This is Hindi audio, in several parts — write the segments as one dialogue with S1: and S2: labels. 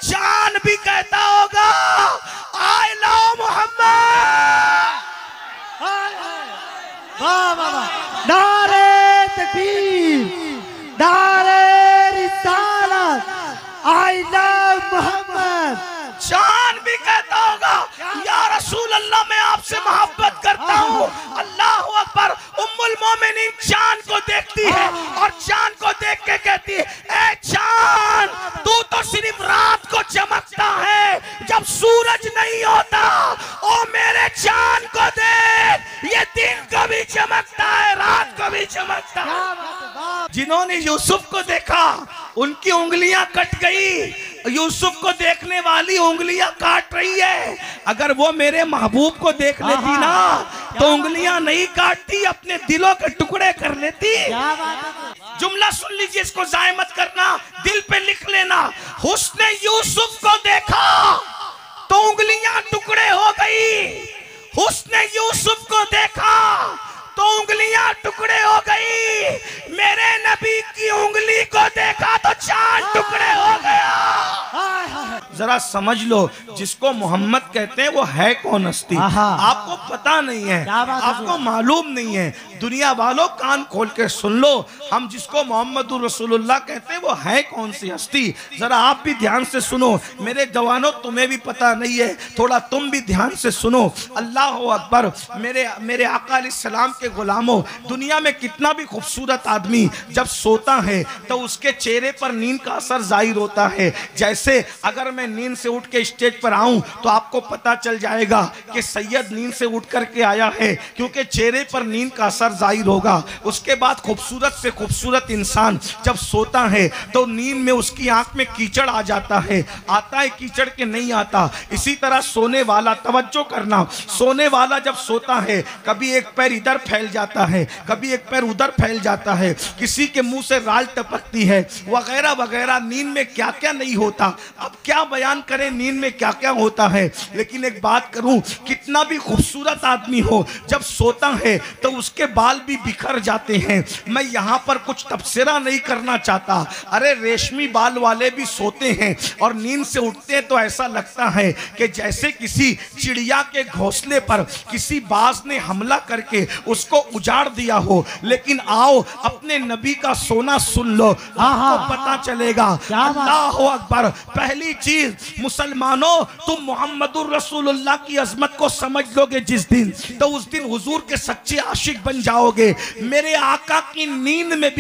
S1: चांद भी कहता होगा आई लव मोहम्मद।
S2: वाह वाह वाह, नारे तकबीर, नारे रिसालत, आई लव मोहम्मद।
S1: चांद भी कहता होगा या रसूल अल्लाह मैं आपसे मोहब्बत करता हूँ। अल्लाह अकबर। उम्मुल मोमिनीन चांद को देखती है और चांद को देख के कहती है ए चांद तू तो सिर्फ रात को चमकता है जब सूरज नहीं होता। ओ मेरे चांद को देख, ये दिन को भी चमकता है रात को भी चमकता है। जिन्होंने यूसुफ को देखा उनकी उंगलियां कट गई, यूसुफ को देखने वाली उंगलियां काट रही है। अगर वो मेरे महबूब को देख लेती ना तो उंगलियां नहीं काटती, अपने दिलों के टुकड़े कर लेती। जुमला सुन लीजिए, इसको जाय मत करना, दिल पे लिख लेना। हुस्ने यूसुफ को देखा तो उंगलियां टुकड़े हो गई। हुस्ने यूसुफ को देखा तो उंगलियां टुकड़े हो गई। मेरे नबी की उंगली को देखा तो चांद टुकड़े हो गया। जरा समझ लो, जिसको मोहम्मद कहते हैं वो है कौन हस्ती, आपको पता नहीं है, आपको मालूम नहीं है। दुनिया वालों कान खोल के सुन लो, हम जिसको मोहम्मद रसूलुल्लाह कहते हैं वो है कौन सी हस्ती। जरा आप भी ध्यान से सुनो, मेरे जवानों तुम्हें भी पता नहीं है, थोड़ा तुम भी ध्यान से सुनो। अल्लाह अकबर। मेरे आका अलैहिस्सलाम के गुलामों, दुनिया में कितना भी खूबसूरत आदमी जब सोता है तो उसके चेहरे पर नींद का असर जाहिर होता है। जैसे अगर मैं नींद से उठ के स्टेज पर आऊं तो आपको पता चल जाएगा कि सैयद नींद से उठ करके आया है, क्योंकि चेहरे पर नींद का असर जाहिर होगा। उसके बाद खूबसूरत से खूबसूरत इंसान जब सोता है तो नींद में उसकी आंख में कीचड़ आ जाता है, आता है कीचड़ के नहीं आता। इसी तरह सोने वाला, तवज्जो करना, सोने वाला जब सोता है कभी एक पैर इधर फैल जाता है, कभी एक पैर उधर फैल जाता है, किसी के मुंह से राल टपकती है, वगैरह वगैरह। नींद में क्या क्या नहीं होता, अब क्या बयान करें नींद में क्या क्या होता है। लेकिन एक बात करूं, कितना भी खूबसूरत आदमी हो जब सोता है तो उसके बाल भी बिखर जाते हैं। मैं यहां पर कुछ तबसरा नहीं करना चाहता, अरे रेशमी बाल वाले भी सोते हैं और नींद से उठते हैं तो ऐसा लगता है कि जैसे किसी चिड़िया के घोंसले पर किसी बाज ने हमला करके उसको उजाड़ दिया हो। लेकिन आओ अपने नबी का सोना सुन लो, आपको पता चलेगा। अल्लाह अकबर। पहली चीज, मुसलमानों तुम मोहम्मदुर रसूलुल्लाह की अजमत को समझ लोगे जिस दिन, तो उस दिन हुजूर के सच्चे आशिक बन जाओगे। मेरे आका की नींद में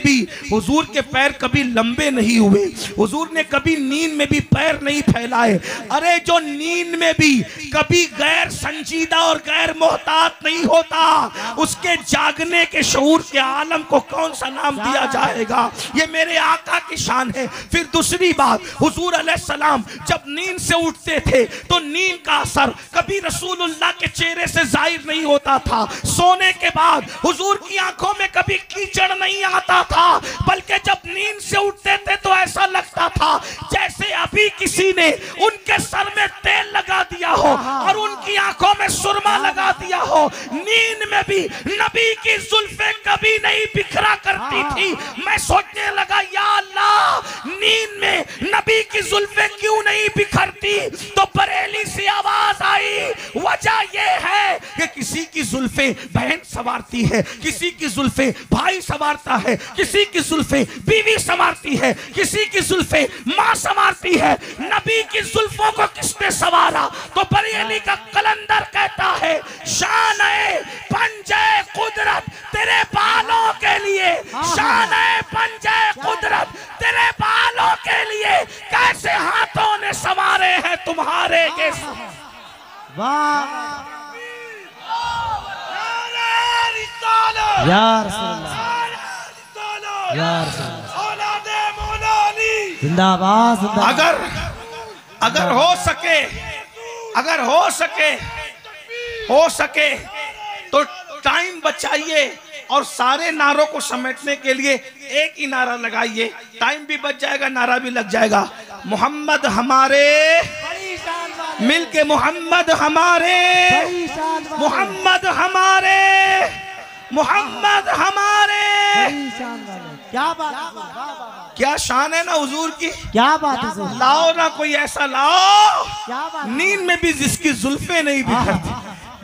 S1: भी हुजूर के पैर कभी लंबे नहीं हुए, हुजूर ने कभी नींद में भी पैर नहीं फैलाए। अरे जो नींद में भी कभी गैर संजीदा और गैर मोहतात नहीं होता, उसके जागने के शऊर के आलम को कौन सा नाम दिया जाएगा। ये मेरे आका की शान है। फिर दूसरी बात, हुजूर अलैहिस्सलाम जब नींद से उठते थे तो नींद का असर कभी रसूलुल्लाह के चेहरे से जाहिर नहीं होता था। सोने के बाद हुजूर की आंखों में कभी कीचड़ नहीं आता था, बल्कि जब नींद से उठते थे तो ऐसा लगता था जैसे अभी किसी ने उनके सर में तेल लगा दिया हो और उनकी आंखों में सुरमा लगा दिया हो। नींद में भी नबी की जुल्फें कभी नहीं बिखरा करती थी। मैं सोचने लगा या अल्लाह, नींद में नबी की जुल्फें क्यों नहीं बिखरती, तो बरेली से आवाज आई, वजह यह है कि किसी की जुल्फें बहन संवारती है, किसी की जुल्फें भाई संवारता है, किसी की जुल्फें बीवी संवारती है, किसी की जुल्फें माँ संवारती है। नबी की जुल्फों को किसने संवारा, तो बरेली का कलंदर कहता है, शान है पंजे कुदरत तेरे बालों के लिए, शान है पंजे कुदरत तेरे बालों के लिए, कैसे हाथों ने संवारे हैं तुम्हारे के।
S2: वाह या रसूलुल्लाह, या रसूलुल्लाह, जिंदाबाद जिंदाबाद।
S1: अगर हो सके तो टाइम बचाइए और सारे नारों को समेटने के लिए एक ही नारा लगाइए, टाइम भी बच जाएगा, नारा भी लग जाएगा। मोहम्मद हमारे, मिलके मोहम्मद हमारे, मोहम्मद हमारे, मोहम्मद हमारे।
S2: क्या बात है हुजूर, वाह, वाह, वाह।
S1: क्या शान है ना हुजूर की।
S2: क्या बात है हुजूर,
S1: लाओ ना कोई ऐसा लाओ,
S2: क्या बात है।
S1: नींद में भी जिसकी जुल्फे नहीं बिखरती,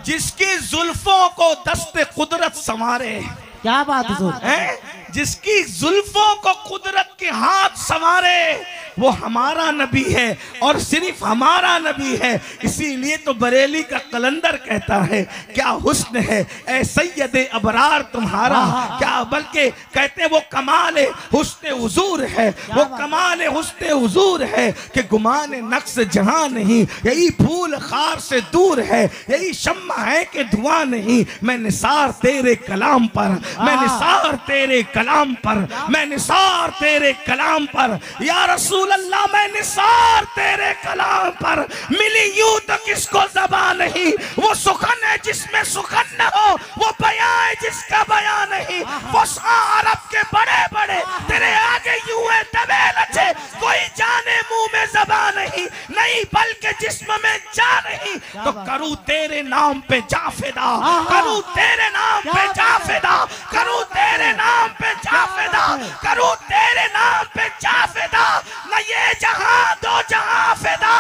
S1: जिसकी जुल्फों को दस्ते कुदरत संवारे,
S2: क्या बात है हुजूर,
S1: हैं? जिसकी जुल्फों को कुदरत के हाथ संवारे, वो हमारा नबी है और सिर्फ हमारा नबी है। इसीलिए तो बरेली का कलंदर कहता है क्या हुस्न है ए सैयद अबरार तुम्हारा, क्या बल्कि कहते हैं वो कमाल हुस्न हुजूर है, वो कमाल हुस्न हुजूर है कि गुमान नक्श जहां नहीं, यही फूल खार से दूर है, यही शम्मा है कि धुआं नहीं। मैं निसार तेरे कलाम पर, मैं निसार तेरे कलाम पर, मैं निसार तेरे कलाम पर या रसूल अल्लाह, मैं निसार तेरे कलाम पर। मिली यूं तो किसको ज़बान नहीं, वो सुखन है जिसमें सुखन न हो, वो बयां है जिसका बयां नहीं। वो अरब के बड़े बड़े तेरे आगे यूं है दबे लचे, कोई जाने मुंह में ज़बान नहीं, नहीं बल्कि जिस्म में जा नहीं। तो करूं तेरे नाम पे जा फिदा, करूं तेरे नाम पे जा फिदा, करूं तेरे नाम पे जा फिदा, करूं तेरे नाम पे जा फिदा, न ये जहां दो जहां फिदा।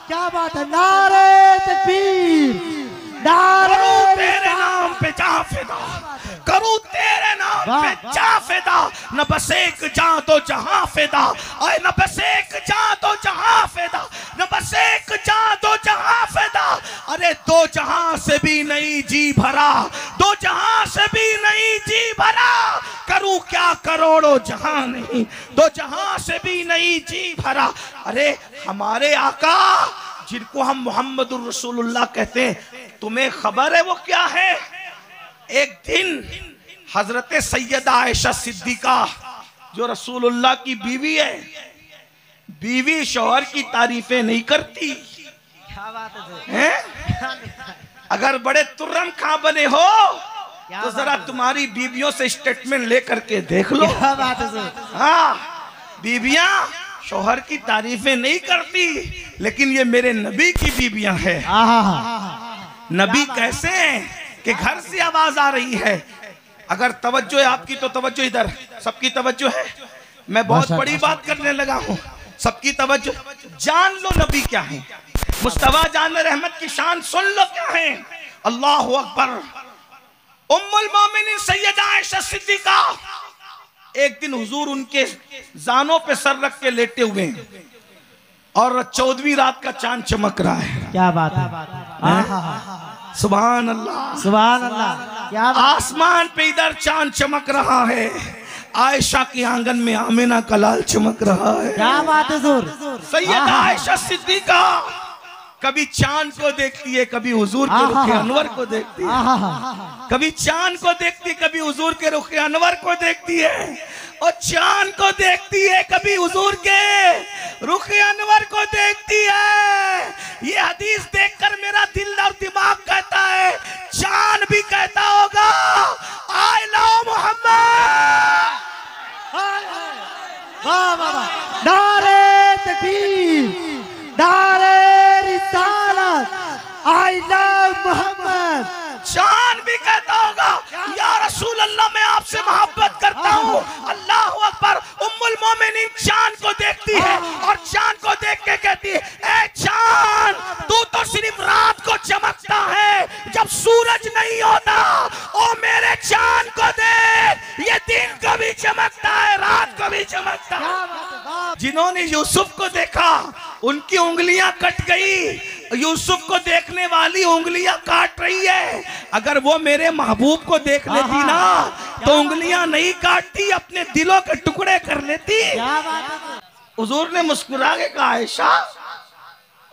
S2: क्या बात है, नारे तकबीर, नारे
S1: करूं तेरे नाम पे जा फिदा, करूं तेरे नाम पे जा फिदा, न बस एक जा दो जहां फिदा, और न बस एक जा दो जहां फिदा, न बस एक जा दो जहां फिदा। अरे दो जहां से भी नहीं जी भरा, दो जहां से भी नहीं जी भरा, करूं क्या करोड़ों जहां नहीं, दो जहां से भी नहीं जी भरा। अरे हमारे आका जिनको हम मोहम्मदुर रसूलुल्लाह कहते हैं, तुम्हें खबर है वो क्या है? एक दिन हजरत सैयदा आयशा सिद्दीका जो रसूलुल्लाह की बीवी है, बीवी शौहर की तारीफें नहीं करती।
S2: क्या बात
S1: है? अगर बड़े तुर्रम खां बने हो तो जरा तुम्हारी बीवियों से स्टेटमेंट लेकर के देख लो।
S2: क्या बात है।
S1: हाँ, बीबियां शौहर की तारीफें नहीं करती, लेकिन ये मेरे नबी की बीबियां हैं। नबी कैसे हैं कि घर से आवाज आ रही है, अगर तवज्जो है आपकी तो तवज्जो इधर, सबकी तवज्जो है। मैं बहुत बड़ी बात करने लगा हूँ, सबकी तवज्जो। जान लो नबी क्या है, मुस्तफा जान रहमत की शान सुन लो क्या है। अल्लाह अकबर। उम्मुल मोमिनीन सैयदा आयशा सिद्दीका, एक दिन हुजूर उनके जानों पे सर रख के लेटे हुए हैं और 14वीं रात का चांद चमक रहा है।
S2: क्या बात है,
S1: सुभान अल्लाह,
S2: सुभान अल्लाह। क्या
S1: आसमान पे इधर चांद चमक रहा है, आयशा के आंगन में आमिना का लाल चमक रहा है।
S2: क्या बात है हुजूर।
S1: सैयदा आयशा सिद्दीका कभी चांद को देखती है, कभी हुजूर के रुख अनवर को देखती है, कभी चांद को देखती है, कभी हुजूर के रुख अनवर को देखती है, और चांद को देखती है, कभी हुजूर के रुख अनवर को देखती है। ये हदीस देखकर मेरा दिल और दिमाग कहता है, चांद भी कहता होगा आई लव मोहम्मद।
S2: वाह वाह वाह, नारे तकबीर, नारे रिसालत, आई लव मोहम्मद।
S1: चांद भी कहता होगा या रसूल अल्लाह, मैं आपसे मोहब्बत करता हूँ। अल्लाह अकबर। उम्मुल मोमिनीन चांद को देखती है और चांद को देख के कहती है, ए चांद, तू तो सिर्फ रात को चमकता है जब सूरज नहीं होता। ओ मेरे चांद को देख, ये दिन को भी चमकता है, रात को भी चमकता है। जिन्होंने यूसुफ को देखा उनकी उंगलियां कट गई, यूसुफ को देखने वाली उंगलियां काट रही है। अगर वो मेरे महबूब को देख लेती ना तो उंगलियां नहीं काटती, अपने दिलों के टुकड़े कर लेती। हुजूर ने मुस्कुरा के कहा, आयशा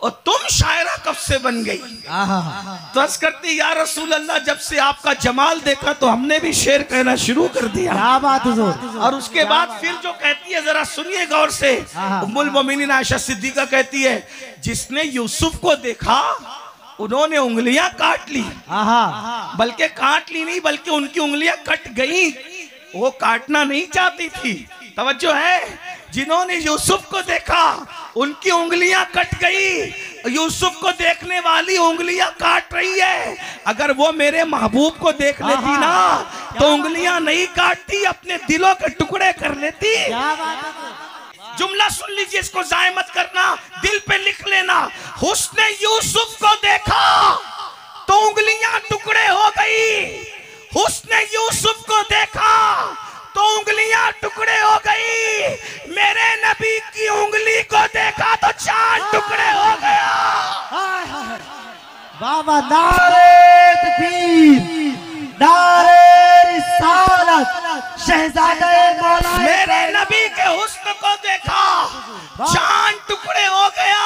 S1: और तुम शायरा कब से बन गई? तो अर्ज करती, या रसूल अल्लाह, जब से आपका जमाल देखा तो हमने भी शेर कहना शुरू कर दिया।
S2: क्या बात हुजूर।
S1: और उसके बाद फिर जो कहती है जरा सुनिए गौर से। उम्मुल मोमिनीन आयशा सिद्दीका कहती है, जिसने यूसुफ को देखा उन्होंने उंगलियां काट ली, बल्कि काट ली नहीं बल्कि उनकी उंगलियां कट गई। वो काटना नहीं चाहती थी, तवज्जो है। जिन्होंने यूसुफ को देखा उनकी उंगलियां कट गई, यूसुफ को देखने वाली उंगलियां काट रही है। अगर वो मेरे महबूब को देख लेती ना तो उंगलियां नहीं काटती, अपने दिलों के टुकड़े कर लेती। जुमला सुन लीजिए, इसको जाय मत करना, दिल पे लिख लेना। हुस्ने यूसुफ को देखा तो उंगलियां टुकड़े हो गई। हुस्ने यूसुफ को देखा तो उंगलियां टुकड़े हो गई। मेरे नबी की उंगली को देखा तो चांद टुकड़े हो गया।
S2: बाबा नारे तकबीर, नारे रिसालत, शहजादे मौला।
S1: मेरे नबी के हुस्न को देखा, चांद टुकड़े हो गया।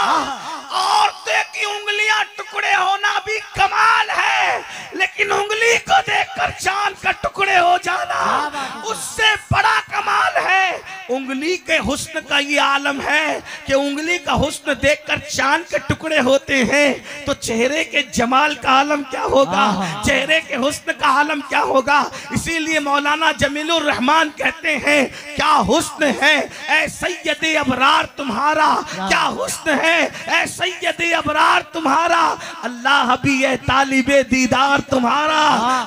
S1: औरतें की उंगलियां टुकड़े होना भी कमाल है, लेकिन उंगली को देखकर चांद का टुकड़े हो जाना उससे बड़ा कमाल है। उंगली के हुस्न का ये आलम है कि उंगली का हुस्न देखकर चांद के टुकड़े होते हैं, तो चेहरे के जमाल का आलम क्या होगा, चेहरे के हुस्न का आलम क्या होगा। इसीलिए मौलाना जमीलुर रहमान कहते हैं, क्या हुस्न है ऐ सैयदे अबरार तुम्हारा, क्या हुस्न है ऐ सैयदे अबरार तुम्हारा। अल्लाह भी है तालिबे दीदार तुम्हारा,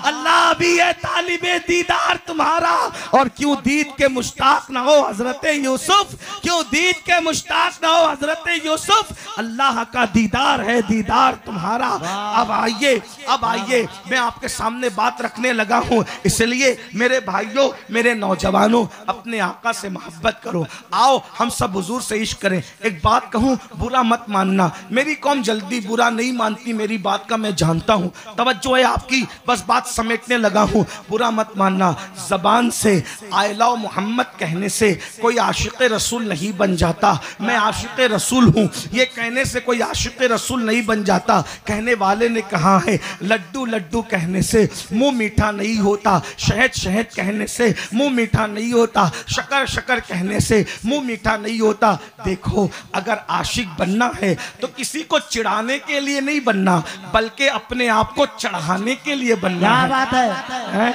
S1: अल्लाह भी है तालिबे दीदार तुम्हारा। और क्यों दीद के मुश्ताक ना हो हजरत यूसुफ, क्यों दीद के मुश्ताक ना हो हजरत यूसुफ। अल्लाह का दीदार है दीदार तुम्हारा। अब आइए मैं आपके सामने बात रखने लगा हूं, इसलिए मेरे भाइयों, मेरे नौजवानों, अपने आका से मोहब्बत करो। आओ हम सब हुजूर से इश्क करें। एक बात कहूं, बुरा मत मानना, मेरी कौम जल्दी बुरा नहीं मानती, मेरी बात का मैं जानता हूं। तवज्जो है आपकी, बस बात समेटने लगा हूं, बुरा मत मानना। जबान से आई लव मोहम्मद कहने से कोई आशिक़ रसूल नहीं बन जाता। मैं आशिक़ रसूल हूँ ये कहने से कोई आशिक़ रसूल नहीं बन जाता। कहने वाले ने कहा है, लड्डू लड्डू कहने से मुंह मीठा नहीं होता, शहद शहद कहने से मुंह मीठा नहीं होता, शकर शकर कहने से मुंह मीठा नहीं होता। देखो, अगर आशिक बनना है तो किसी को चिढ़ाने के लिए नहीं बनना, बल्कि अपने आप को चढ़ाने के लिए बनना है।
S2: बात है?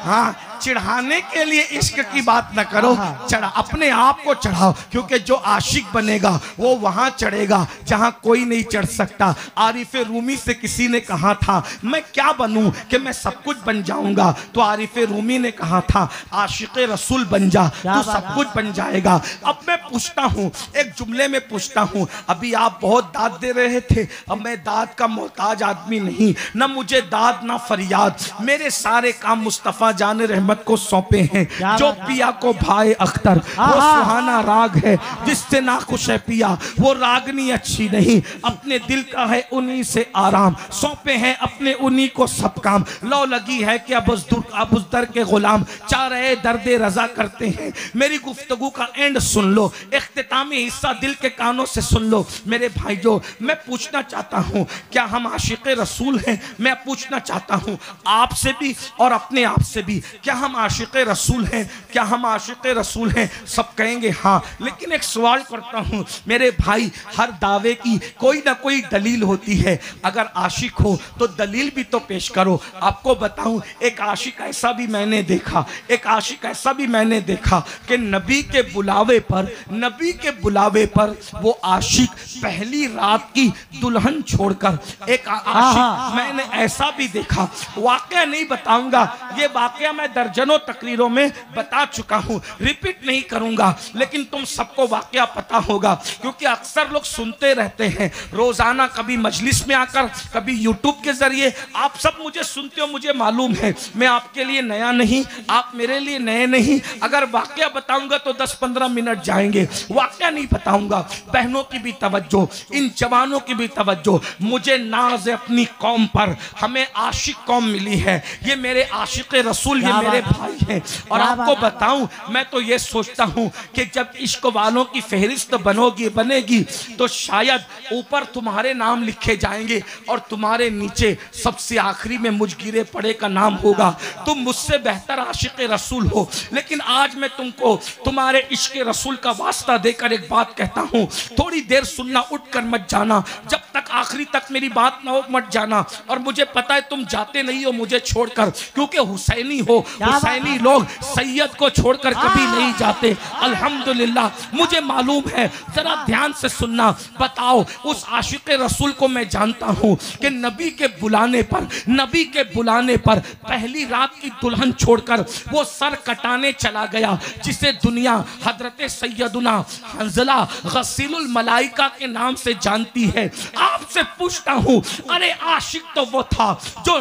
S1: हाँ, चिढ़ाने के लिए इश्क की बात न करो, चढ़ा अपने आप को चढ़ाओ, क्योंकि जो आशिक बनेगा वो वहां चढ़ेगा जहां कोई नहीं चढ़ सकता। आरिफ रूमी से किसी ने कहा था, मैं क्या बनूं कि मैं सब कुछ बन जाऊंगा, तो आरिफ रूमी ने कहा था, आशिक रसूल बन जा, तू सब कुछ बन जाएगा। अब मैं पूछता हूं, एक जुमले में पूछता हूं, अभी आप बहुत दाद दे रहे थे, अब मैं दाद का मोहताज आदमी नहीं, न मुझे दाद ना फरियाद, मेरे सारे काम मुस्तफा जान रहमत को सौंपे हैं। जो पिया को भाई अख्तर, वो सुहाना राग है जिससे ना खुश है पिया, वो रागनी अच्छी नहीं, अपने दिल का है उन्हीं से आराम, सौंपे हैं अपने उन्हीं को सब काम। लो लगी है कि अबुजदर के गुलाम चाहे दर्दे रजा करते हैं। मेरी गुफ्तगू का एंड सुन लो, इख्तितामी हिस्सा दिल के कानों से सुन लो। मेरे भाइयों, मैं पूछना चाहता हूँ, क्या हम आशिक़ रसूल हैं? मैं पूछना चाहता हूँ आपसे भी और अपने आप से भी, क्या हम आशिक़ रसूल हैं? क्या हम आशिक़ रसूल हैं? सब कहेंगे हाँ, लेकिन एक सवाल करता हूँ मेरे भाई, हर दावे की कोई ना कोई दलील होती है, अगर आशिक हो तो दलील भी तो पेश करो। आपको बताऊं, एक आशिक ऐसा भी मैंने देखा, एक आशिक ऐसा भी मैंने देखा कि नबी के बुलावे पर वो आशिक पहली रात की दुल्हन छोड़कर, एक आशिक मैंने ऐसा भी देखा, वाकया नहीं बताऊंगा, ये वाकया मैं दर्जनों तकरीरों में बता चुका हूं, रिपीट नहीं करूंगा, लेकिन तुम सबको वाकया पता होगा, क्योंकि अक्सर लोग सुनते रहते हैं रोजाना, कभी मजलिस में आकर, कभी यूट्यूब के जरिए। आप सब मुझे सुनते हो, मुझे मालूम है, मैं आपके लिए नया नहीं, आप मेरे लिए नए नहीं। अगर वाकया बताऊंगा तो 10-15 मिनट जाएंगे, वाकया नहीं बताऊंगा। बहनों की भी तवज्जो, इन जवानों की भी तवज्जो, मुझे नाज है अपनी कौम पर, हमें आशिक कौम मिली है, ये मेरे आशिक़ रसूल, ये मेरे भाई हैं। और आपको बताऊं, मैं तो ये सोचता हूं कि जब इश्क वालों की फहरिस्त बनेगी तो शायद ऊपर तुम्हारे नाम लिखे जाएंगे और तुम्हारे नीचे सबसे आखिरी में मुझगिरे पड़े का नाम होगा। तुम मुझसे बेहतर आशिक़ रसूल हो, लेकिन आज मैं तुमको तुम्हारे इश्क रसूल का वास्ता देकर एक बात कहता हूं, थोड़ी देर सुनना, उठ कर मत जाना, जब तक तक आखिरी तक मेरी बात ना हो मत जाना। और मुझे पता है तुम जाते नहीं हो मुझे छोड़कर, क्योंकि हुसैनी हो, हुसैनी लोग सैयद को छोड़कर कभी नहीं जाते। अल्हम्दुलिल्लाह मुझे मालूम है। जरा ध्यान से सुनना। बताओ, उस आशिक रसूल को मैं जानता हूँ कि नबी के बुलाने पर, नबी के बुलाने पर पहली रात की दुल्हन छोड़कर वो सर कटाने चला गया, जिसे दुनिया हजरत सैयदुना हंजला गसीलुल मलाइका के नाम से जानती है। आपसे पूछता हूँ, अरे आशिक तो वो था जो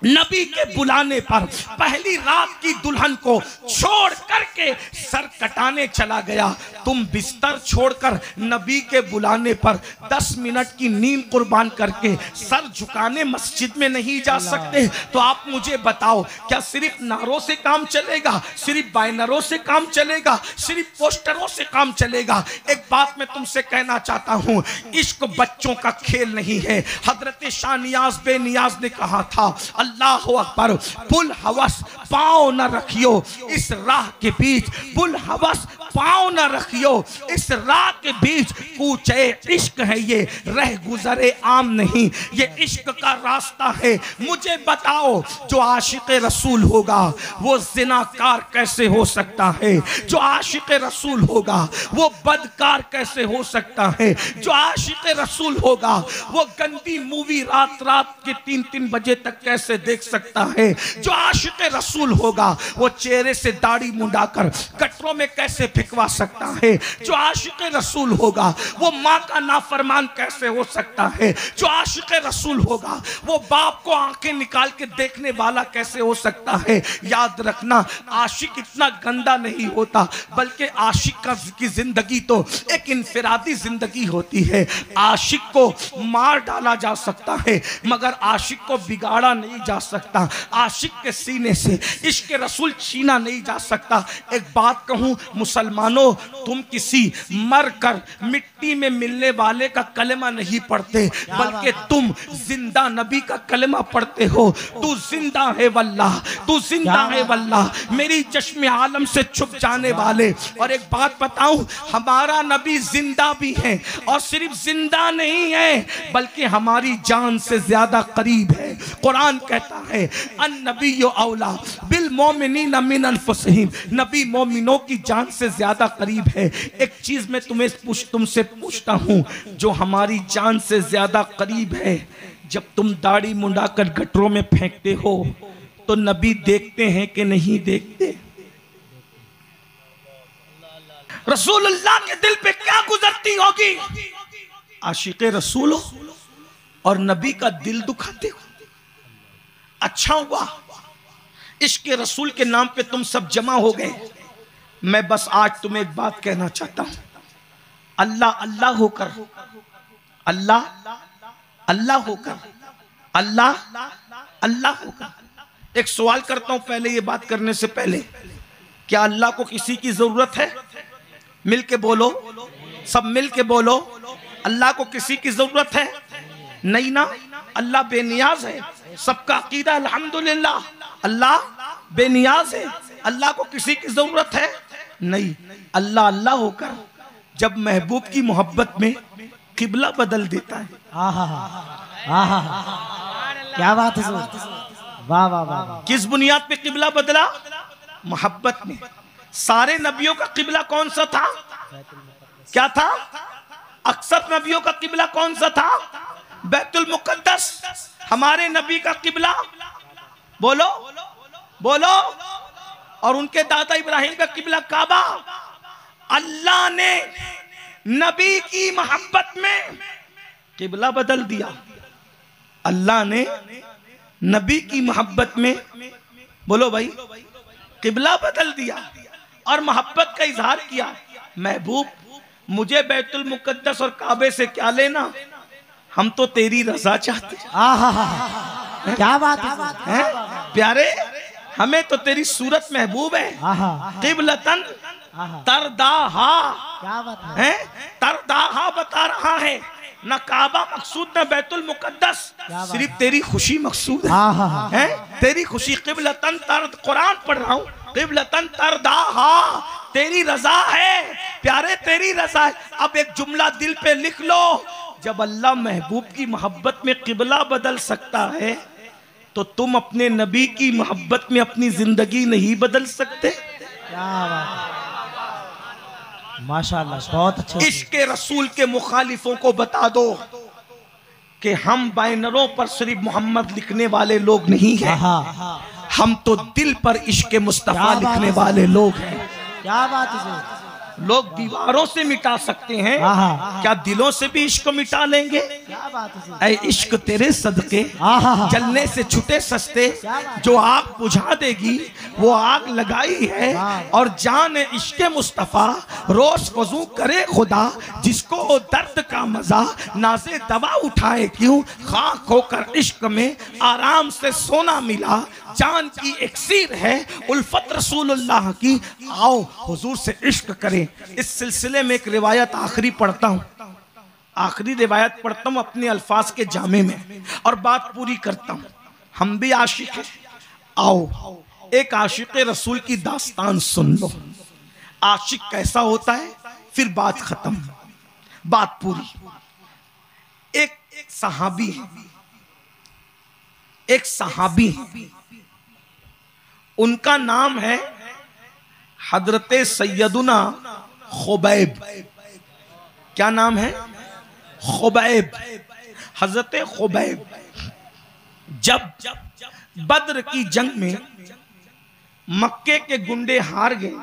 S1: नबी के बुलाने पर पहली रात की दुल्हन को छोड़ करके सर कटाने चला गया। तुम बिस्तर छोड़कर नबी के बुलाने पर 10 मिनट की नींद कुर्बान करके सर झुकाने मस्जिद में नहीं जा सकते? तो आप मुझे बताओ, क्या सिर्फ नारों से काम चलेगा? सिर्फ बैनरों से काम चलेगा? सिर्फ पोस्टरों से काम चलेगा? एक बात मैं तुमसे कहना चाहता हूँ, इश्क बच्चों का खेल नहीं है। हजरत शाह नियाज बेनियाज ने कहा था, अल्लाह अकबर, पुल हवस पाँव न रखियो इस राह के बीच, पुल हवस पाँव न रखियो इस राह के बीच, कूचे इश्क है ये, रह गुजरे आम नहीं, ये इश्क का रास्ता है। मुझे बताओ, जो आशिक रसूल होगा वो जिनाकार कैसे हो सकता है? जो आशिक रसूल होगा वो बदकार कैसे हो सकता है? जो आशिक रसूल होगा वो गंदी मूवी रात रात के 3-3 बजे तक कैसे देख सकता है? जो आशिक रसूल होगा वो चेहरे से दाढ़ी मुंडाकर कटरों में कैसे फिकवा सकता है? जो आशिक रसूल होगा वो माँ का नाफरमान कैसे हो सकता है? जो आशिक रसूल होगा वो बाप को आंखें निकाल के देखने वाला कैसे हो सकता है? याद रखना, आशिक इतना गंदा नहीं होता, बल्कि आशिक की जिंदगी तो एक इनफिरादी जिंदगी होती है। आशिक को मार डाला जा सकता है मगर आशिक को बिगाड़ा नहीं जा सकता। आशिक के सीने से इश्क रसूल छीना नहीं जा सकता। एक बात कहूं मुसलमानों, तुम किसी मर कर मिट्टी में मिलने वाले का कलमा नहीं पढ़ते, बल्कि तुम जिंदा नबी का कलमा पढ़ते हो। तू जिंदा है वल्लाह, तू जिंदा है वल्लाह, मेरी चश्मे आलम से छुप जाने वाले। और एक बात बताऊं, हमारा नबी जिंदा भी है, और सिर्फ जिंदा नहीं है बल्कि हमारी जान से ज्यादा करीब है। कुरान कहता है अन्नबिय्यु औला बिल मोमिनीन मिन अनफुसिहिम, नबी मोमिनों की जान से ज्यादा करीब है। एक चीज मैं तुमसे पूछता हूँ, जो हमारी जान से ज्यादा करीब है, जब तुम दाढ़ी मुंडाकर गटरों में फेंकते हो तो नबी देखते हैं कि नहीं देखते? रसूलुल्लाह के दिल पे क्या गुजरती होगी? आशिक रसूल हो और नबी का दिल दुखाते हो। अच्छा हुआ इश्क रसूल के नाम पे तुम सब जमा हो गए। मैं बस आज तुम्हें एक बात कहना चाहता हूं, अल्लाह अल्लाह होकर, अल्लाह अल्लाह होकर, अल्लाह अल्लाह होकर। एक सवाल करता हूं पहले ये बात करने से पहले, क्या अल्लाह को किसी की जरूरत है? मिल के बोलो, सब मिल के बोलो, अल्लाह को किसी की जरूरत है? नहीं ना, अल्लाह बेनियाज है। सबका अकीदा अल्हम्दुलिल्लाह, अल्लाह बेनियाज है। अल्लाह को किसी की जरूरत है? नहीं। अल्लाह अल्लाह होकर जब महबूब की मोहब्बत में किबला बदल देता है।
S2: क्या बात है, वाह वाह वाह।
S1: किस बुनियाद पे किबला बदला? मोहब्बत में। सारे नबियों का किबला कौन सा था? क्या था? अक्सर नबियों का किबला कौन सा था? बैतुल मुकद्दस। हमारे नबी का किबला बोलो बोलो। और उनके दादा इब्राहिम का किबला काबा। अल्लाह ने नबी की मोहब्बत में किबला बदल दिया। अल्लाह ने नबी की मोहब्बत में, बोलो भाई, किबला बदल दिया और मोहब्बत का इजहार किया। महबूब, मुझे बैतुल मुकद्दस और काबे से क्या लेना, हम तो तेरी रजा चाहते हैं।
S2: क्या बात है
S1: प्यारे, हमें तो तेरी सूरत महबूब है। किबलतन तरदाहा,
S2: क्या बात है?
S1: तरदाहा बता रहा है, न काबा मकसूद न बैतुल मुकद्दस, सिर्फ तेरी खुशी मकसूद है। तेरी खुशी। किबलतन तर, कुरान पढ़ रहा हूँ, किबलतन तरदाहा, तेरी रजा है। प्यारे तेरी रजा है। अब एक जुमला दिल पे लिख लो, जब अल्लाह महबूब की मोहब्बत में किबला बदल सकता है तो तुम अपने नबी की मोहब्बत में अपनी जिंदगी नहीं बदल सकते?
S2: क्या बात, माशाअल्लाह, बहुत अच्छे।
S1: इश्क रसूल के मुखालिफों को बता दो कि हम बैनरों पर सिर्फ मोहम्मद लिखने वाले लोग नहीं हैं, हम तो दिल पर इश्क मुस्तफा लिखने वाले लोग हैं।
S2: क्या बात है,
S1: लोग दीवारों से मिटा सकते हैं, क्या दिलों से भी इश्क मिटा लेंगे?
S2: क्या बात है,
S1: ऐ इश्क तेरे सदके जलने से छुटे सस्ते, जो आग बुझा देगी वो आग लगाई है। और जान इश्क मुस्तफा रोज वजू करे खुदा, जिसको दर्द का मजा नाज़े दवा उठाए क्यों, खाक होकर इश्क में आराम से सोना मिला, जान की एक्सीर है उल्फत रसूलुल्लाह की, आओ हुजूर से इश्क करें। इस सिलसिले में एक रिवायत आखिरी पढ़ता हूं, आखिरी रिवायत पढ़ता हूं अपने अल्फाज के जामे में और बात पूरी करता हूं। हम भी आशिक हैं, आओ एक आशिक रसूल की दास्तान सुन लो। आशिक कैसा होता है, फिर बात खत्म, बात पूरी। एक सहाबी है, एक सहाबी है, उनका नाम है हजरते सैयदुना खुबैब। क्या नाम है? Khubaib, हजरते Khubaib. जब बद्र की जंग में मक्के के गुंडे हार गए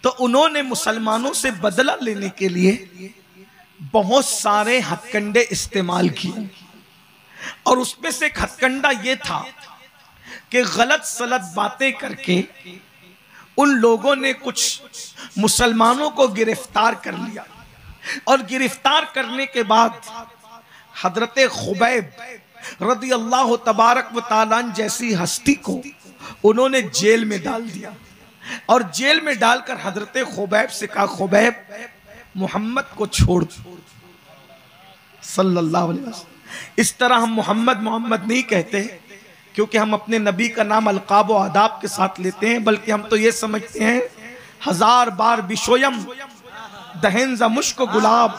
S1: तो उन्होंने मुसलमानों से बदला लेने के लिए बहुत सारे हथकंडे इस्तेमाल किए और उसमें से एक हथकंडा यह था कि गलत सलत बातें करके उन लोगों ने कुछ मुसलमानों को गिरफ्तार कर लिया और गिरफ्तार करने के बाद हजरते खुबैब रदी अल्लाह तबारक व तआला जैसी हस्ती को उन्होंने जेल में डाल दिया और जेल में डालकर हजरते खुबैब से कहा, खुबैब मोहम्मद को छोड़ दो सल्लल्लाहु अलैहि वसल्लम। इस तरह हम मोहम्मद मोहम्मद नहीं कहते क्योंकि हम अपने नबी का नाम अलकाब व आदाब के साथ लेते हैं, बल्कि हम तो ये समझते हैं हजार बार बिशोयम दहेंजा मुश्क गुलाब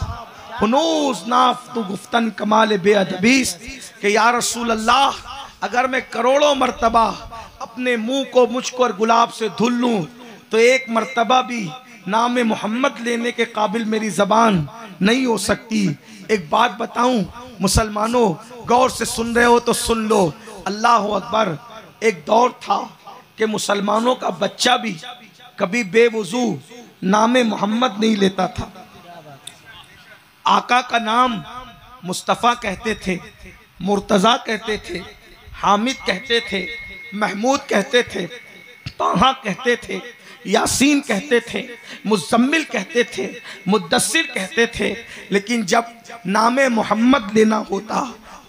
S1: हुनूस नाफ तू गुफ्तन कमाल बेअदबीस कि या रसूल अल्लाह, अगर मैं करोड़ों मर्तबा अपने मुंह को मुझको और गुलाब से धुल लूं तो एक मर्तबा भी नाम मोहम्मद लेने के काबिल मेरी जबान नहीं हो सकती। एक बात बताऊं मुसलमानों, गौर से सुन रहे हो तो सुन लो, अल्लाह अकबर। एक दौर था कि मुसलमानों का बच्चा भी कभी बेवजू नाम मोहम्मद नहीं लेता था। आका का नाम मुस्तफ़ा कहते थे, मुर्तज़ा कहते थे, हामिद कहते थे, महमूद कहते थे, ताहा कहते थे, यासीन कहते थे, मुज़म्मिल कहते थे, मुद्दस्सिर कहते थे, लेकिन जब नाम मोहम्मद लेना होता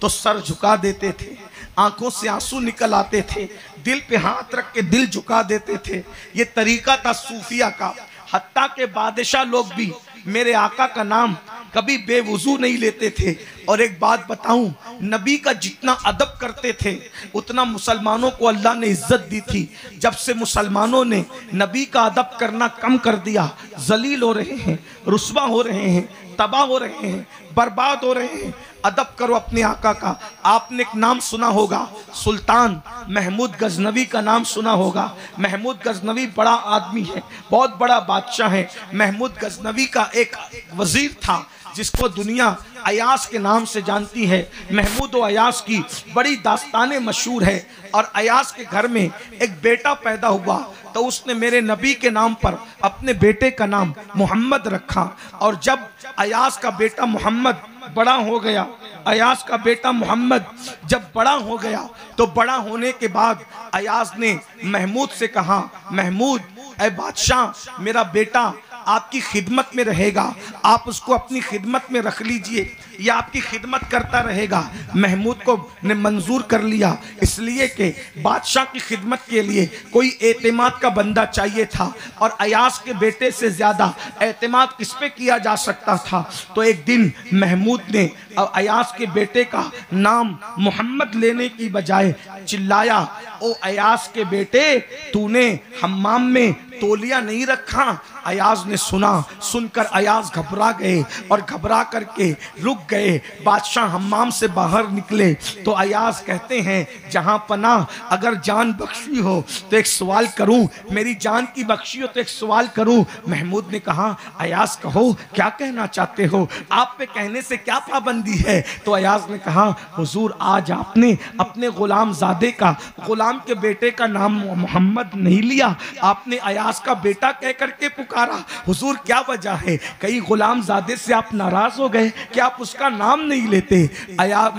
S1: तो सर झुका देते थे, आंखों से आंसू निकल आते थे, दिल पे हाथ रख के दिल झुका देते थे। ये तरीका था सूफिया का। हत्ता के बादशाह लोग भी मेरे आका का नाम कभी बेवजू नहीं लेते थे। और एक बात बताऊं, नबी का जितना अदब करते थे उतना मुसलमानों को अल्लाह ने इज्जत दी थी। जब से मुसलमानों ने नबी का अदब करना कम कर दिया, जलील हो रहे हैं, रुस्वा हो रहे हैं, तबाह हो रहे हैं, बर्बाद हो रहे हैं। अदब करो अपने आका का। आपने एक नाम सुना होगा, सुल्तान महमूद गजनवी का नाम सुना होगा। महमूद गजनवी बड़ा आदमी है, बहुत बड़ा बादशाह है। महमूद गजनवी का एक वजीर था जिसको दुनिया अयास के नाम से जानती है। महमूद व अयास की बड़ी दास्तानें मशहूर है। और अयास के घर में एक बेटा पैदा हुआ तो उसने मेरे नबी के नाम पर अपने बेटे का नाम मोहम्मद रखा। और जब अयास का बेटा मोहम्मद बड़ा हो गया, अयास का बेटा मोहम्मद जब बड़ा हो गया तो बड़ा होने के बाद अयास ने महमूद से कहा, महमूद ऐ बादशाह, मेरा बेटा आपकी खिदमत में रहेगा, आप उसको अपनी खिदमत में रख लीजिए। यह आपकी खिदमत करता रहेगा। महमूद को ने मंजूर कर लिया इसलिए कि बादशाह की खिदमत के लिए कोई एतमाद का बंदा चाहिए था, और अयास के बेटे से ज्यादा एतमाद किस पे किया जा सकता था। तो एक दिन महमूद ने अयास के बेटे का नाम मोहम्मद लेने की बजाय चिल्लाया, ओ अयास के बेटे, तूने हम्माम में तौलिया नहीं रखा। अयाज ने सुना, सुनकर अयाज घबरा गए और घबरा करके रुक गए। बादशाह हम्माम से बाहर निकले तो अयाज कहते हैं, जहां पनाह अगर जान बख्शी हो तो एक सवाल करूं, मेरी जान की बख्शी हो तो एक सवाल करूं। महमूद ने कहा, अयाज कहो क्या कहना चाहते हो, आप पे कहने से क्या पाबंदी है। तो अयाज ने कहा, हुजूर आज आपने अपने गुलाम जादे का, गुलाम के बेटे का नाम मोहम्मद नहीं लिया, आपने अयाज का बेटा कह करके पुकारा। हुजूर क्या वजह है, कई गुलाम जादे से आप नाराज हो गए कि आप उसका नाम नहीं लेते।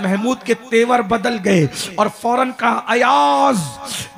S1: महमूद के तेवर बदल गए और फौरन कहा, अयाज,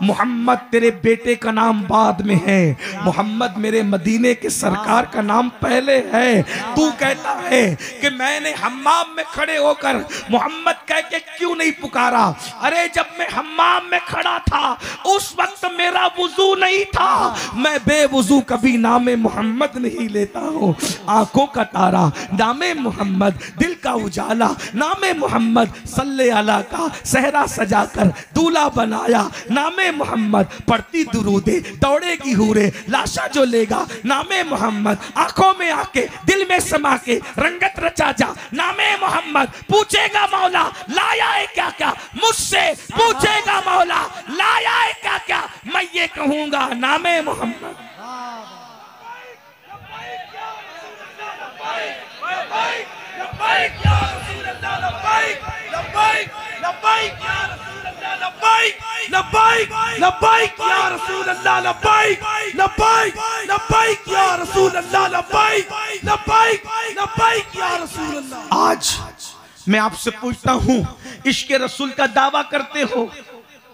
S1: मोहम्मद तेरे बेटे का नाम बाद में है, मोहम्मद मेरे मदीने के सरकार का नाम पहले है। तू कहता है कि मैंने हम्माम में खड़े होकर मोहम्मद कह के क्यों नहीं पुकारा। अरे जब मैं हम्माम में खड़ा था उस वक्त मेरा वुजू नहीं था, मैं बेवुजू कभी नामे मोहम्मद नहीं लेता हूँ। आंखों का तारा नामे मोहम्मद, दिल का उजाला नामे मोहम्मद, सल्ले अला का सहरा सजाकर दूल्हा बनाया नामे मोहम्मद, पढ़ती दुरूदे दौड़ेगी हूरे, लाशा जो लेगा नामे मोहम्मद, आंखों में आके दिल में समा के रंगत रचा जा नामे मोहम्मद। पूछेगा मौला लाया है क्या क्या, मुझसे पूछेगा मौला लाया है क्या क्या, मैं ये कहूंगा नामे मोहम्मद। आज मैं आपसे पूछता हूँ, इश्क रसूल का दावा करते हो,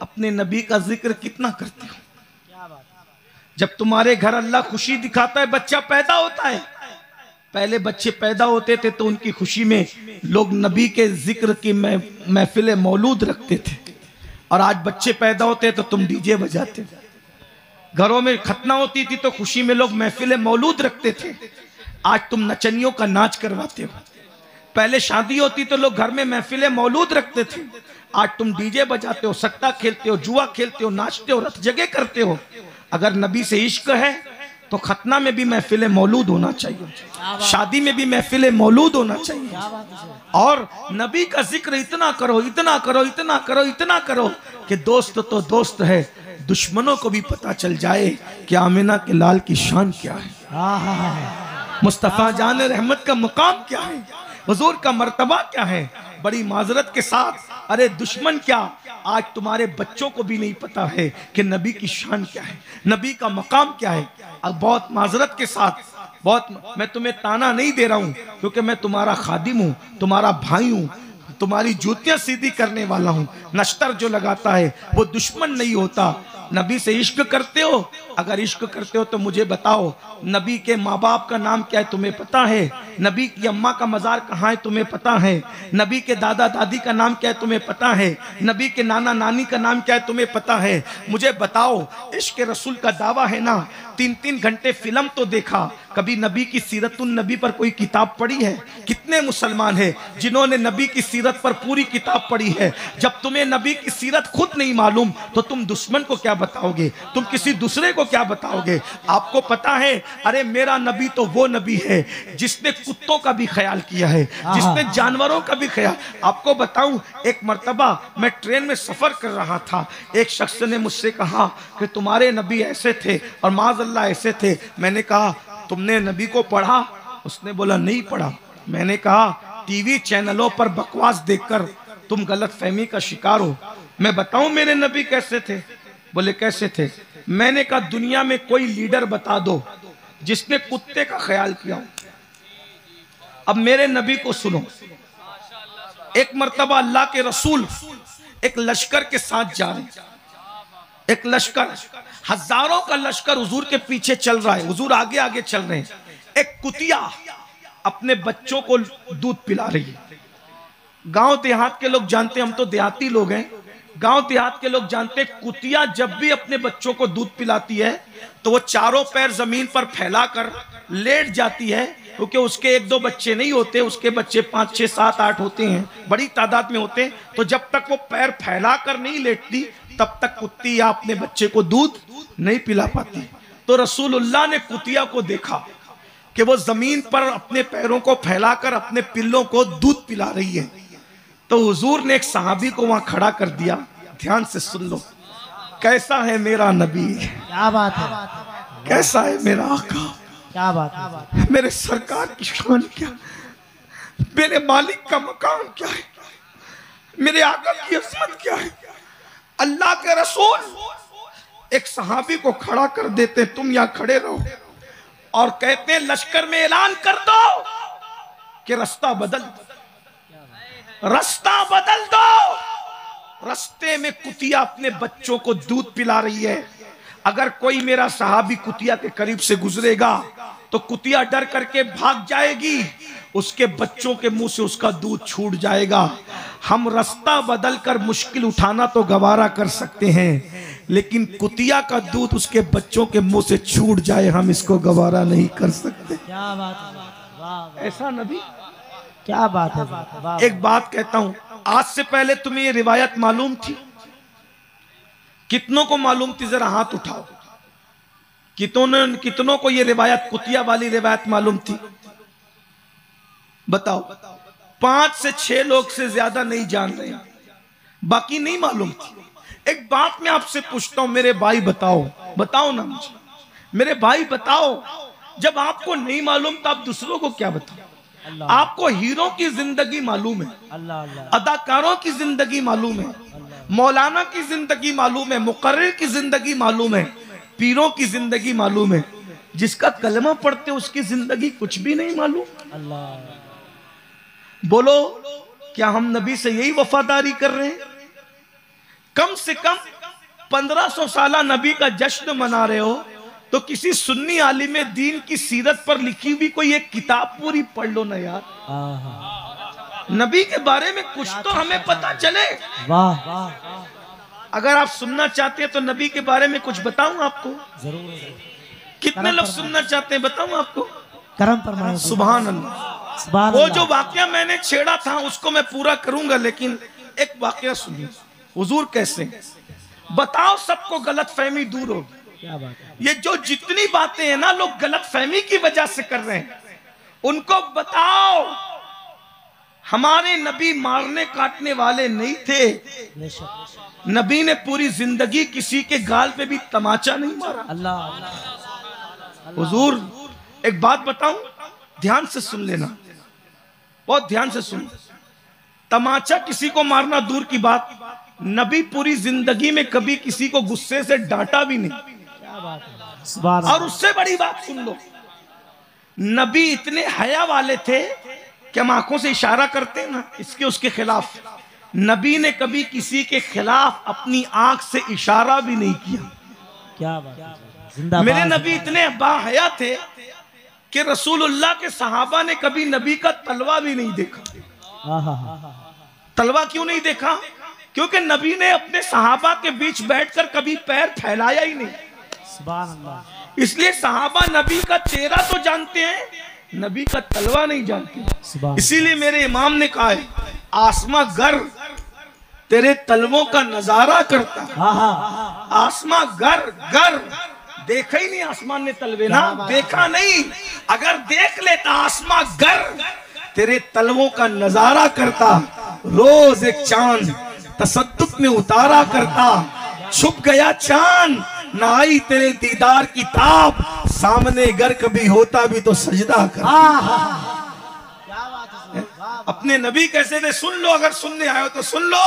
S1: अपने नबी का जिक्र कितना करते हो। जब तुम्हारे घर अल्लाह खुशी दिखाता है, बच्चा पैदा होता है, पहले बच्चे पैदा होते थे तो उनकी खुशी में लोग नबी के जिक्र की महफिल मौलूद रखते थे, और आज बच्चे पैदा होते तो तुम डीजे बजाते। घरों में खतना होती थी तो खुशी में लोग महफिल मौलूद रखते थे, आज तुम नचनियों का नाच करवाते हो। पहले शादी होती तो लोग घर में महफिल मौलूद रखते थे, आज तुम डीजे बजाते हो, सट्टा खेलते हो, जुआ खेलते हो, नाचते हो, रत जगह करते हो। अगर नबी से इश्क है तो खतना में भी महफिल मौलूद होना चाहिए, शादी में भी महफिल मौलूद होना चाहिए। और नबी का जिक्र इतना करो, इतना करो, इतना करो, इतना करो कि दोस्त तो दोस्त है, दुश्मनों को भी पता चल जाए कि आमिना के लाल की शान क्या है, मुस्तफ़ा जान रहमत का मुकाम क्या है, हुजूर का मर्तबा क्या है। बड़ी माजरत के साथ, अरे दुश्मन क्या, आज तुम्हारे बच्चों को भी नहीं पता है कि नबी की शान क्या है, नबी का मकाम क्या है। अब बहुत माजरत के साथ, बहुत, मैं तुम्हें ताना नहीं दे रहा हूं क्योंकि मैं तुम्हारा खादिम हूं, तुम्हारा भाई हूं, तुम्हारी जूतियां सीधी करने वाला हूं। नश्तर जो लगाता है वो दुश्मन नहीं होता। नबी से इश्क करते हो, अगर इश्क करते हो तो मुझे बताओ, नबी के माँ बाप का नाम क्या है तुम्हें पता है, नबी की अम्मा का मज़ार कहाँ है तुम्हें पता है, नबी के दादा दादी का नाम क्या है तुम्हें पता है, नबी के नाना नानी का नाम क्या है तुम्हें पता है। मुझे बताओ, इश्क रसूल का दावा है ना, 3-3 घंटे फिल्म तो देखा, कभी नबी की सीरतुन नबी पर कोई किताब पढ़ी है? कितने मुसलमान हैं जिन्होंने नबी की सीरत पर पूरी किताब पढ़ी है? जब तुम्हें नबी की सीरत खुद नहीं मालूम तो तुम दुश्मन को क्या बताओगे, तुम किसी दूसरे को क्या बताओगे। आपको पता है, अरे मेरा नबी तो वो नबी है जिसने कुत्तों का भी ख्याल किया है, जिसने जानवरों का भी ख्याल। आपको बताऊं, एक मर्तबा मैं ट्रेन में सफर कर रहा था, एक शख्स ने मुझसे कहा कि तुम्हारे नबी ऐसे थे और माज़अल्लाह ऐसे थे। मैंने कहा तुमने नबी को पढ़ा? उसने बोला नहीं पढ़ा। मैंने कहा टीवी चैनलों पर बकवास देखकर तुम गलत फहमी का शिकार हो। मैं बताऊं मेरे नबी कैसे थे? बोले कैसे थे? मैंने कहा दुनिया में कोई लीडर बता दो जिसने कुत्ते का ख्याल किया हो। अब मेरे नबी को सुनो। एक मर्तबा अल्लाह के रसूल एक लश्कर के साथ जा रहे, एक लश्कर, हजारों का लश्कर हुजूर के पीछे चल रहा है, हुजूर आगे आगे चल रहे हैं। एक कुतिया अपने बच्चों को दूध पिला रही है, गांव देहात के लोग जानते हैं, हम तो देहाती लोग हैं, गांव देहात के लोग जानते हैं, कुतिया जब भी अपने बच्चों को दूध पिलाती है तो वो चारों पैर जमीन पर फैलाकर लेट जाती है, क्योंकि उसके एक दो बच्चे नहीं होते, उसके बच्चे 5 6 7 8 होते हैं, बड़ी तादाद में होते हैं। तो जब तक वो पैर फैलाकर नहीं लेटती तब तक कुत्ती या अपने बच्चे को दूध नहीं पिला पाती। तो रसूलुल्लाह ने कुतिया को देखा कि वो जमीन पर अपने पैरों को फैलाकर अपने पिल्लों को दूध पिला रही है। तो हुजूर ने एक सहाबी को वहां खड़ा कर दिया। ध्यान से सुन लो, कैसा है मेरा नबी,
S2: क्या बात है,
S1: कैसा है मेरा आका,
S2: क्या बात है,
S1: मेरे सरकार की शान क्या, मेरे मालिक का मकाम क्या है, मेरे आका की अजमत क्या है। अल्लाह के रसूल एक सहाबी को खड़ा कर देते, तुम यहां खड़े रहो, और कहते हैं लश्कर में ऐलान कर दो कि रास्ता बदल दो, रास्ता बदल दो। रास्ते में कुतिया अपने बच्चों को दूध पिला रही है। अगर कोई मेरा सहाबी कुतिया के करीब से गुजरेगा तो कुतिया डर करके भाग जाएगी, उसके बच्चों के मुंह से उसका दूध छूट जाएगा। हम रास्ता बदलकर मुश्किल उठाना तो गवारा कर सकते हैं, लेकिन कुतिया का दूध उसके बच्चों के मुंह से छूट जाए, हम इसको गवारा नहीं कर सकते।
S2: क्या बात है, वाह,
S1: ऐसा नबी,
S2: क्या बात है, वाह।
S1: एक बात कहता हूं, आज से पहले तुम्हें ये रिवायत मालूम थी? कितनों को मालूम थी? जरा हाथ उठाओ। कितनों को ये रिवायत, कुतिया वाली रिवायत मालूम थी? बताओ। 5 से 6 लोग से ज्यादा नहीं जान रहे, बाकी नहीं मालूम थी। एक बात मैं आपसे पूछता हूं मेरे भाई, बताओ, बताओ ना मुझे, मेरे भाई बताओ, जब आपको नहीं मालूम तो आप दूसरों को क्या बताओ? आपको हीरो की जिंदगी मालूम है, अदाकारों की जिंदगी मालूम है, मौलाना की जिंदगी मालूम है, मुकर्रिर की जिंदगी मालूम है, पीरों की जिंदगी मालूम है, जिसका कलमा पढ़ते उसकी जिंदगी कुछ भी नहीं मालूम। बोलो, क्या हम नबी से यही वफादारी कर रहे हैं? कम से कम 1500 साला नबी का जश्न मना रहे हो तो किसी सुन्नी आलिम दीन की सीरत पर लिखी हुई कोई एक किताब पूरी पढ़ लो ना यार, नबी के बारे में कुछ तो हमें पता चले। वाह। अगर आप सुनना चाहते हैं तो नबी के बारे में कुछ बताऊं आपको? जरूर। कितने लोग सुनना चाहते हैं बताऊं आपको?
S2: करम फरमाएं।
S1: सुभान अल्लाह। वो जो वाकया मैंने छेड़ा था उसको मैं पूरा करूंगा, लेकिन एक वाकया सुनिए। हुजूर कैसे, बताओ, सबको गलत फहमी दूर होगी। क्या बात है? ये जो जितनी बातें हैं ना लोग गलत फहमी की वजह से कर रहे हैं, उनको बताओ हमारे नबी मारने काटने वाले नहीं थे। नबी ने पूरी जिंदगी किसी के गाल पे भी तमाचा नहीं मारा। अल्लाह। हुजूर एक बात बताऊं, ध्यान से सुन लेना, बहुत ध्यान से सुन। तमाचा किसी को मारना दूर की बात, नबी पूरी जिंदगी में कभी किसी को गुस्से से डांटा भी नहीं। और उससे बड़ी बात सुन लो, नबी इतने हया वाले थे कि हम आंखों से इशारा करते हैं ना इसके उसके खिलाफ, नबी ने कभी किसी के खिलाफ अपनी आंख से इशारा भी नहीं किया। क्या बात। मेरे नबी इतने बाहया थे कि रसूलुल्लाह के सहाबा ने कभी नबी का तलवा भी नहीं देखा। तलवा क्यों नहीं देखा? क्योंकि नबी ने अपने सहाबा के बीच बैठकर कभी पैर फैलाया ही नहीं। इसलिए सहाबा नबी का चेहरा तो जानते हैं, नबी का तलवा नहीं जानते। इसीलिए मेरे इमाम ने कहा है, आसमां गर तेरे तलवों का नजारा करता। आसमां गर गर, देखा ही नहीं आसमान ने तलवे ना, देखा नहीं, अगर देख लेता आसमां गर तेरे तलवों का नजारा करता। रोज एक चांद तसद्दुक में उतारा करता, छुप गया चांद ना आई तेरे दीदार की ताब, सामने गर कभी होता भी तो सजदा कर। अपने नबी कैसे थे सुन लो, अगर सुनने आए हो तो सुन लो।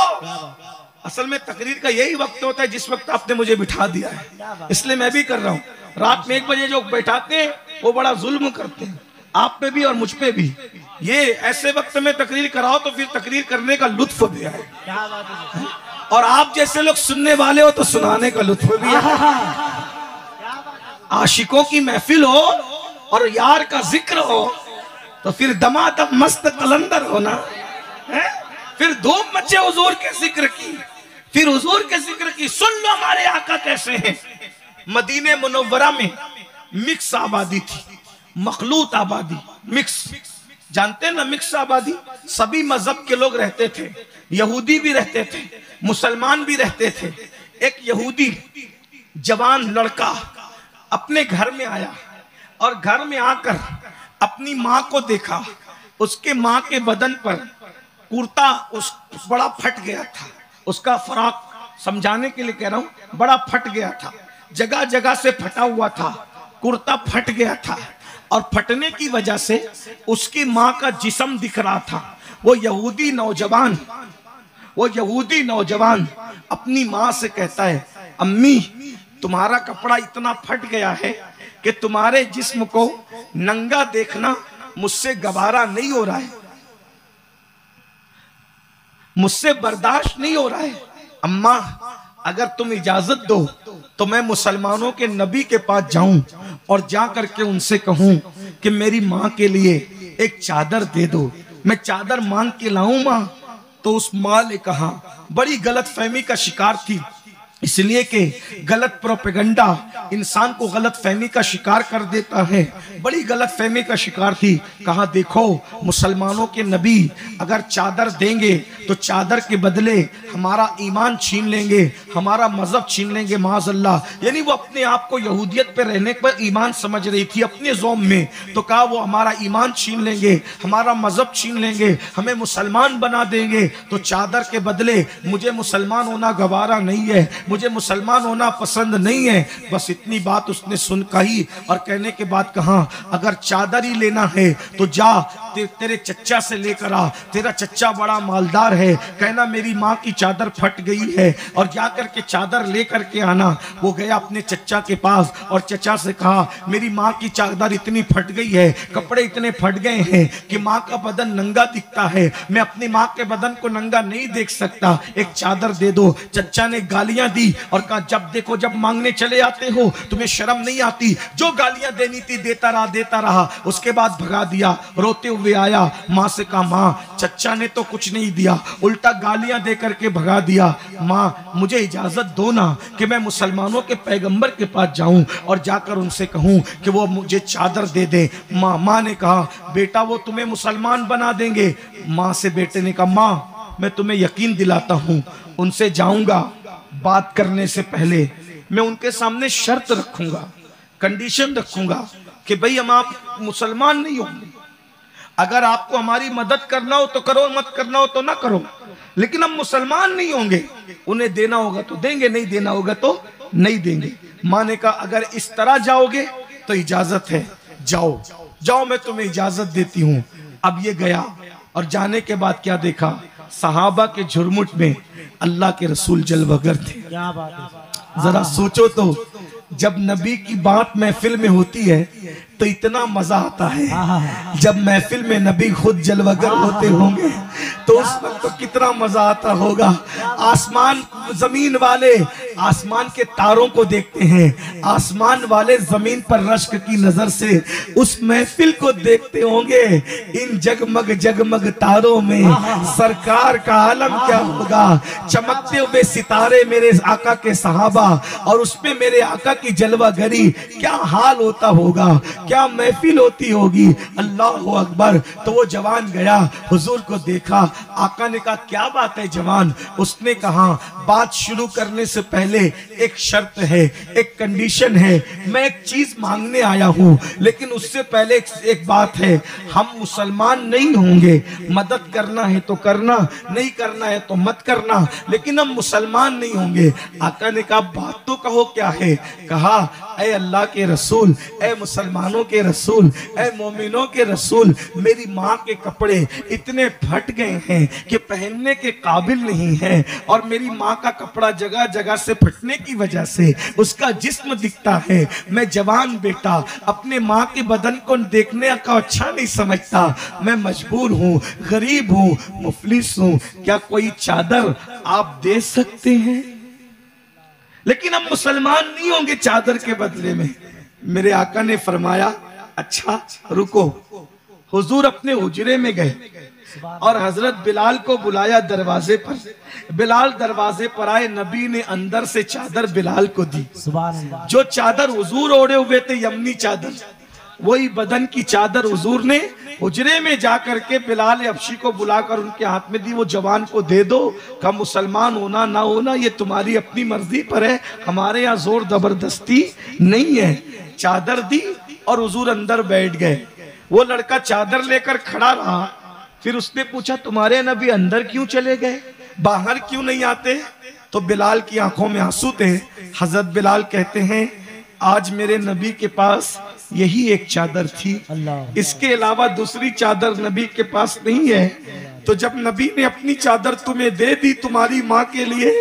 S1: असल में तकरीर का यही वक्त होता है जिस वक्त आपने मुझे बिठा दिया है, इसलिए मैं भी कर रहा हूँ। रात में 1 बजे जो बैठाते हैं वो बड़ा जुल्म करते हैं, आप पे भी और मुझ पे भी। ये ऐसे वक्त में तकरीर कराओ तो फिर तकरीर करने का लुत्फ भी है, और आप जैसे लोग सुनने वाले हो तो सुनाने का लुत्फ भी है। आशिकों की महफिल हो और यार का जिक्र हो तो फिर दमादम मस्त कलंदर हो ना, फिर धूम मचे हुजूर के जिक्र की, फिर हुजूर के जिक्र की। सुन लो हमारे आका कैसे हैं। मदीने मुनव्वरा में मिक्स आबादी थी, मखलूत आबादी, मिक्स। जानते हैं ना मिक्स आबादी, सभी मजहब के लोग रहते थे, यहूदी भी रहते थे, मुसलमान भी रहते थे। एक यहूदी जवान लड़का अपने घर में आया और घर में आकर अपनी माँ को देखा। उसके माँ के बदन पर कुर्ता उस बड़ा फट गया था, उसका फराक, समझाने के लिए कह रहा हूं, बड़ा फट गया था, जगह जगह से फटा हुआ था, कुर्ता फट गया था। और फटने की वजह से उसकी माँ का जिस्म दिख रहा था। वो यहूदी नौजवान अपनी माँ से कहता है, अम्मी तुम्हारा कपड़ा इतना फट गया है कि तुम्हारे जिस्म को नंगा देखना मुझसे गवारा नहीं हो रहा है, मुझसे बर्दाश्त नहीं हो रहा है। अम्मा अगर तुम इजाजत दो तो मैं मुसलमानों के नबी के पास जाऊं और जा करके उनसे कहूं कि मेरी माँ के लिए एक चादर दे दो, मैं चादर मांग के लाऊं माँ। तो उस माँ ने कहा, बड़ी गलत फहमी का शिकार थी, इसलिए कि गलत प्रोपेगेंडा इंसान को गलत फहमी का शिकार कर देता है। बड़ी गलत फहमी का शिकार थी। कहा देखो मुसलमानों के नबी अगर चादर देंगे तो चादर के बदले हमारा ईमान छीन लेंगे, हमारा मजहब छीन लेंगे, माज़अल्लाह। यानी वो अपने आप को यहूदियत पे रहने पर ईमान समझ रही थी अपने ज़ौम में। तो कहा वो हमारा ईमान छीन लेंगे, हमारा मजहब छीन लेंगे, हमें मुसलमान बना देंगे। तो चादर के बदले मुझे मुसलमान होना गवारा नहीं है, मुझे मुसलमान होना पसंद नहीं है। बस इतनी बात उसने सुन कही और कहने के बाद कहा, अगर चादर ही लेना है तो जा तेरे चच्चा से लेकर आ, तेरा चच्चा बड़ा मालदार है, कहना मेरी माँ की चादर फट गई है और जाकर के चादर लेकर के आना। वो गया अपने चच्चा के पास और चचा से कहा, मेरी माँ की चादर इतनी फट गई है, कपड़े इतने फट गए हैं कि माँ का बदन नंगा दिखता है, मैं अपनी माँ के बदन को नंगा नहीं देख सकता, एक चादर दे दो। चच्चा ने गालियां दी और कहा, जब देखो जब मांगने चले आते हो तुम्हें शर्म नहीं आती, जो गालियां देनी थी देता रहा। उसके बाद भगा दिया। रोते हुए आया, माँ से कहा, माँ चच्चा ने तो कुछ नहीं दिया, उल्टा गालियां दे करके भगा दिया। माँ मुझे इजाजत दो ना कि मैं मुसलमानों के पैगंबर के पास जाऊं और जाकर उनसे कहूं कि वो मुझे चादर दे दे। माँ ने कहा, बेटा वो तुम्हें मुसलमान बना देंगे। माँ से बेटे ने कहा, माँ मैं तुम्हें यकीन दिलाता हूं, उनसे जाऊंगा, बात करने से पहले मैं उनके सामने शर्त रखूंगा, कंडीशन रखूंगा कि भाई हम आप मुसलमान नहीं होंगे, अगर आपको हमारी मदद करना हो तो करो, मत करना हो तो ना करो, लेकिन हम मुसलमान नहीं होंगे। उन्हें देना होगा तो देंगे, नहीं देना होगा तो नहीं देंगे। माँ ने कहा, अगर इस तरह जाओगे तो इजाजत है, जाओ मैं तुम्हें इजाजत देती हूं। अब ये गया और जाने के बाद क्या देखा, सहाबा के झुरमुट में अल्लाह के रसूल जलवगर थे।
S2: क्या बात है।
S1: जरा सोचो तो, जब नबी की बात महफिल में होती है तो इतना मजा आता है, जब महफिल में नबी खुद जलवगर होते होंगे तो उस वक्त तो कितना मजा आता होगा। आसमान जमीन वाले आसमान के तारों को देखते हैं, आसमान वाले जमीन पर रश्क की नजर से उस महफिल को देखते होंगे। इन जगमग तारों में सरकार का आलम क्या होगा, चमकते हुए सितारे मेरे आका के सहाबा और उसमें मेरे आका की जलवागरी, क्या हाल होता होगा, क्या महफिल होती होगी। अल्लाह अकबर। तो वो जवान गया, हुजूर को देखा, आका ने कहा, क्या बात है जवान। उसने कहा, बात शुरू करने से पहले एक शर्त है, एक कंडीशन है, मैं एक चीज मांगने आया हूं, लेकिन उससे पहले एक बात है, हम मुसलमान नहीं होंगे, मदद करना है तो करना, नहीं करना है तो मत करना, लेकिन हम मुसलमान नहीं होंगे। आका ने कहा, बात तो कहो क्या है। कहा, ऐ अल्लाह के रसूल, ऐ मुसलमानों के रसूल, ऐ मोमिनों के रसूल, मेरी माँ के कपड़े इतने फट गए हैं कि पहनने के काबिल नहीं है, और मेरी माँ का कपड़ा जगह जगह से फटने की वजह से उसका जिस्म दिखता है। मैं जवान बेटा अपने माँ के बदन को देखने का अच्छा नहीं समझता, मैं मजबूर हूँ, गरीब हूँ, मुफलिस हूँ, क्या कोई चादर आप दे सकते हैं। लेकिन हम मुसलमान नहीं होंगे चादर के बदले में। मेरे आका ने फरमाया, अच्छा रुको। हुजूर अपने हुजरे में गए, और हजरत बिलाल को बुलाया दरवाजे पर। बिलाल दरवाजे पर आए, नबी ने अंदर से चादर बिलाल को दी। जो चादर हुजूर ओढ़े हुए थे, यमनी चादर, वही बदन की चादर हुजूर ने हुजरे में जाकर के बिलाल हबशी को बुलाकर उनके हाथ में दी। वो जवान को दे दो, का मुसलमान होना ना होना ये तुम्हारी अपनी मर्जी पर है, हमारे यहाँ जोर जबरदस्ती नहीं है। चादर दी और हुजूर अंदर बैठ गए। वो लड़का चादर लेकर खड़ा रहा। फिर उसने पूछा, तुम्हारे नबी अंदर क्यों चले गए, बाहर क्यों नहीं आते? तो बिलाल की आंखों में आंसू थे। हजरत बिलाल कहते हैं, आज मेरे नबी के पास यही एक चादर थी, इसके अलावा दूसरी चादर नबी के पास नहीं है। तो जब नबी ने अपनी चादर तुम्हें दे दी तुम्हारी माँ के लिए,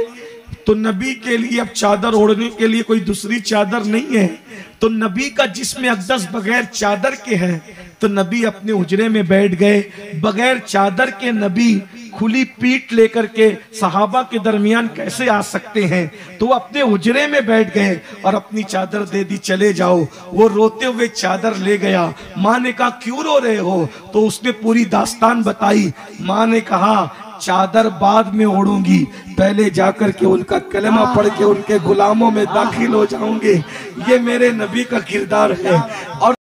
S1: तो नबी के लिए अब चादर ओढ़ने के लिए कोई दूसरी चादर नहीं है। तो नबी का जिस्म अक़दस बगैर चादर के है, तो नबी अपने हुजरे में बैठ गए। बगैर चादर के नबी खुली पीठ लेकर के सहाबा के दरमियान कैसे आ सकते हैं? तो वो अपने हुजरे में बैठ गए और अपनी चादर दे दी, चले जाओ। वो रोते हुए चादर ले गया। माँ ने कहा, क्यों रो रहे हो? तो उसने पूरी दास्तान बताई। माँ ने कहा, चादर बाद में ओढ़ूंगी, पहले जाकर के उनका कलमा पढ़ के उनके गुलामों में दाखिल हो जाऊंगे। ये मेरे नबी का किरदार है। और